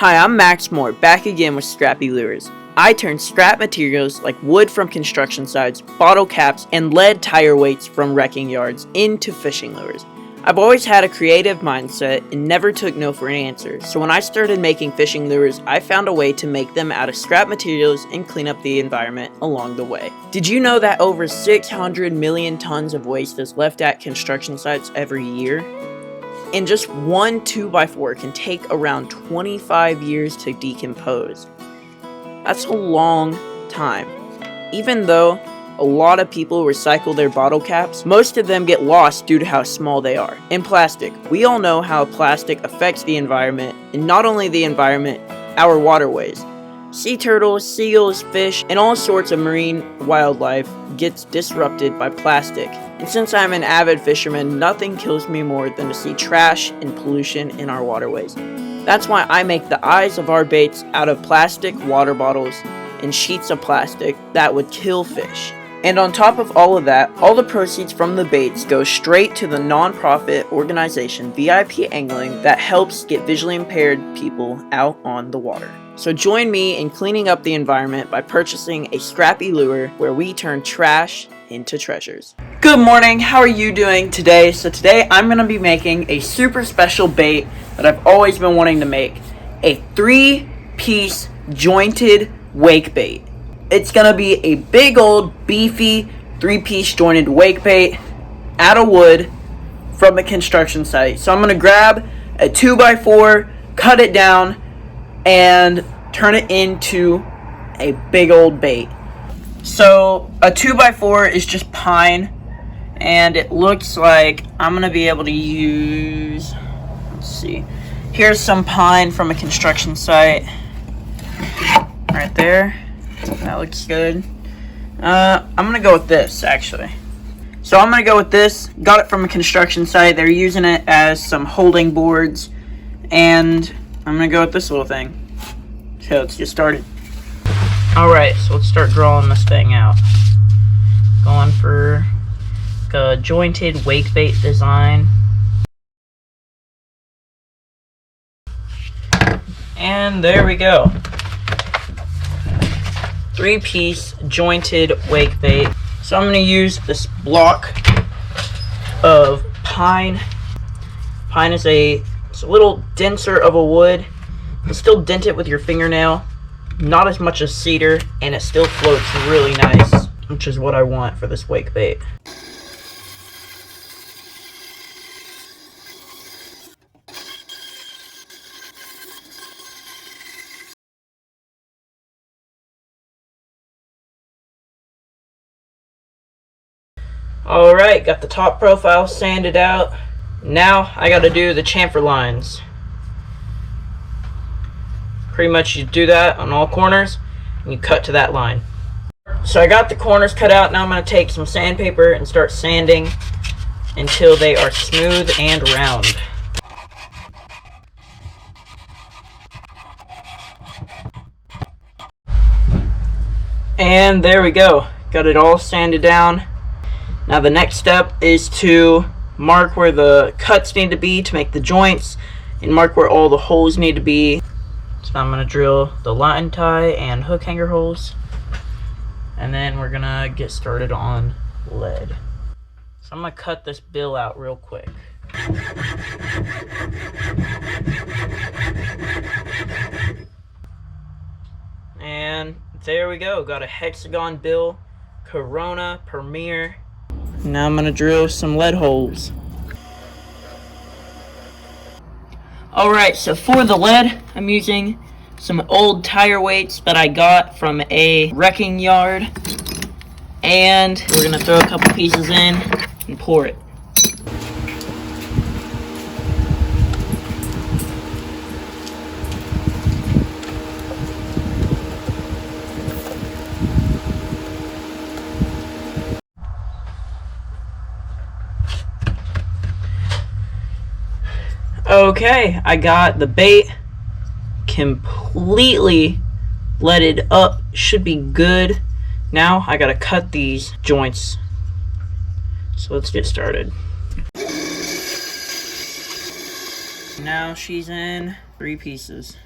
Hi, I'm Max Moore, back again with Scrappy Lures. I turn scrap materials like wood from construction sites, bottle caps, and lead tire weights from wrecking yards into fishing lures. I've always had a creative mindset and never took no for an answer, so when I started making fishing lures, I found a way to make them out of scrap materials and clean up the environment along the way. Did you know that over 600 million tons of waste is left at construction sites every year? And just one 2x4 can take around 25 years to decompose. That's a long time. Even though a lot of people recycle their bottle caps, most of them get lost due to how small they are. And plastic. We all know how plastic affects the environment, and not only the environment, our waterways. Sea turtles, seals, fish, and all sorts of marine wildlife gets disrupted by plastic. And since I'm an avid fisherman, nothing kills me more than to see trash and pollution in our waterways. That's why I make the eyes of our baits out of plastic water bottles and sheets of plastic that would kill fish. And on top of all of that, all the proceeds from the baits go straight to the non-profit organization VIP Angling that helps get visually impaired people out on the water. So join me in cleaning up the environment by purchasing a Scrappy Lure where we turn trash into treasures. Good morning, how are you doing today? So today I'm going to be making a super special bait that I've always been wanting to make. A 3-piece jointed wake bait. It's going to be a big old beefy 3-piece jointed wake bait out of wood from a construction site. So I'm going to grab a 2x4, cut it down, and turn it into a big old bait. So a 2x4 is just pine, and it looks like I'm gonna be able to use, let's see, here's some pine from a construction site right there. That looks good. I'm gonna go with this actually. So I'm gonna go with this. Got it from a construction site. They're using it as some holding boards, and I'm gonna go with this little thing. So let's get started. Alright, so let's start drawing this thing out. Going for a jointed wake bait design. And there we go. 3-piece jointed wake bait. So I'm going to use this block of pine. Pine is it's a little denser of a wood. You can still dent it with your fingernail. Not as much as cedar, and it still floats really nice, which is what I want for this wake bait. Alright, got the top profile sanded out. Now I gotta do the chamfer lines. Pretty much you do that on all corners and you cut to that line. So I got the corners cut out. Now I'm going to take some sandpaper and start sanding until they are smooth and round. And there we go. Got it all sanded down. Now the next step is to mark where the cuts need to be to make the joints and mark where all the holes need to be. So I'm going to drill the line tie and hook hanger holes, and then we're going to get started on lead. So I'm going to cut this bill out real quick. And there we go, got a hexagon bill, Corona Premier. Now I'm going to drill some lead holes. Alright, so for the lead, I'm using some old tire weights that I got from a wrecking yard. And we're going to throw a couple pieces in and pour it. Okay, I got the bait completely leaded up. Should be good. Now I gotta cut these joints. So let's get started. Now she's in 3 pieces.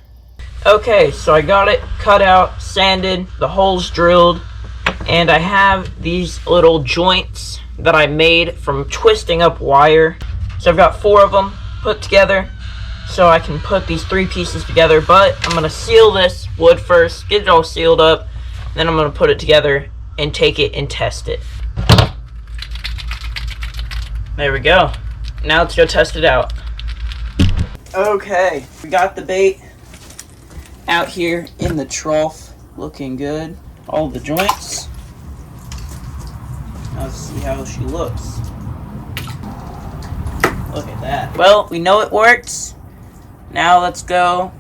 Okay, so I got it cut out, sanded, the holes drilled, and I have these little joints that I made from twisting up wire. So I've got 4 of them put together so I can put these 3 pieces together, but I'm going to seal this wood first, get it all sealed up, then I'm going to put it together and take it and test it. There we go. Now let's go test it out. Okay, we got the bait out here in the trough, looking good. All the joints. Now let's see how she looks. Look at that. Well, we know it works. Now let's go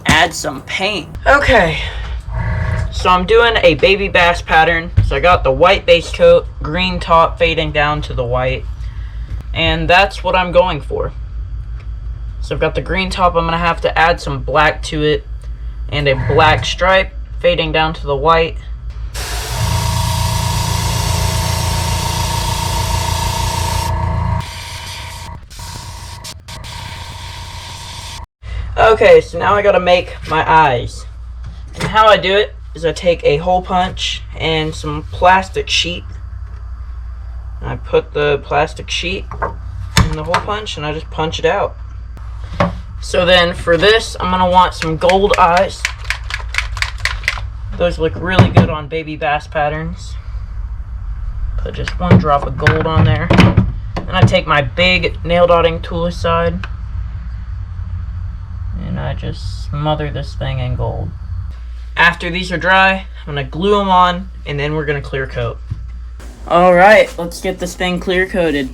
add some paint. Okay, so I'm doing a baby bass pattern. So I got the white base coat, green top fading down to the white, and that's what I'm going for. So I've got the green top. I'm gonna have to add some black to it and a black stripe fading down to the white. Okay, so now I gotta make my eyes. And how I do it is I take a hole punch and some plastic sheet. And I put the plastic sheet in the hole punch and I just punch it out. So then for this, I'm gonna want some gold eyes. Those look really good on baby bass patterns. Put just 1 drop of gold on there. Then I take my big nail dotting tool aside and I just smother this thing in gold. After these are dry, I'm gonna glue them on and then we're gonna clear coat. Alright, let's get this thing clear coated.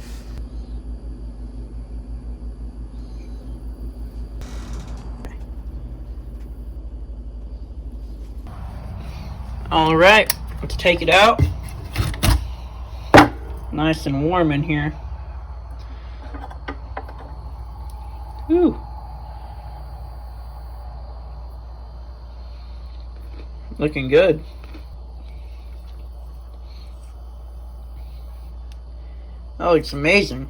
Alright, let's take it out. Nice and warm in here. Whew. Looking good. That looks amazing.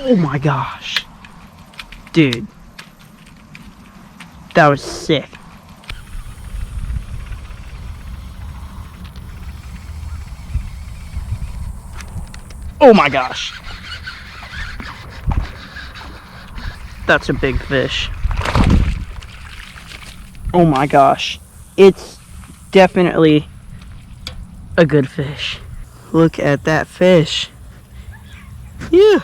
Oh my gosh. Dude. That was sick. Oh my gosh. That's a big fish. Oh my gosh. It's definitely a good fish. Look at that fish. Yeah.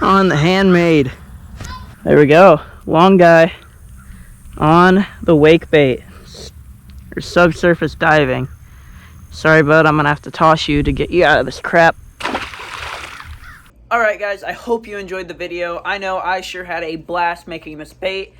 On the handmade. There we go. Long guy on the wake bait or subsurface diving. Sorry, bud, I'm gonna have to toss you to get you out of this crap. Alright guys, I hope you enjoyed the video. I know I sure had a blast making this bait.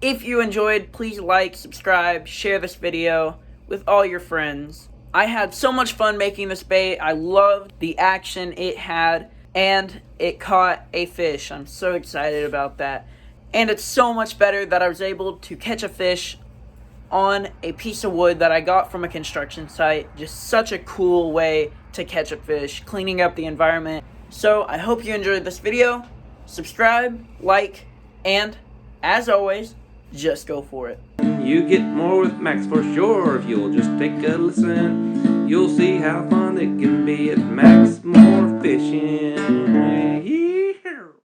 If you enjoyed, please like, subscribe, share this video with all your friends. I had so much fun making this bait. I loved the action it had, and it caught a fish. I'm so excited about that. And it's so much better that I was able to catch a fish on a piece of wood that I got from a construction site. Just such a cool way to catch a fish, cleaning up the environment. So I hope you enjoyed this video. Subscribe, like, and as always, just go for it. You get more with Max for sure if you'll just take a listen. You'll see how fun it can be at Max More Fishing.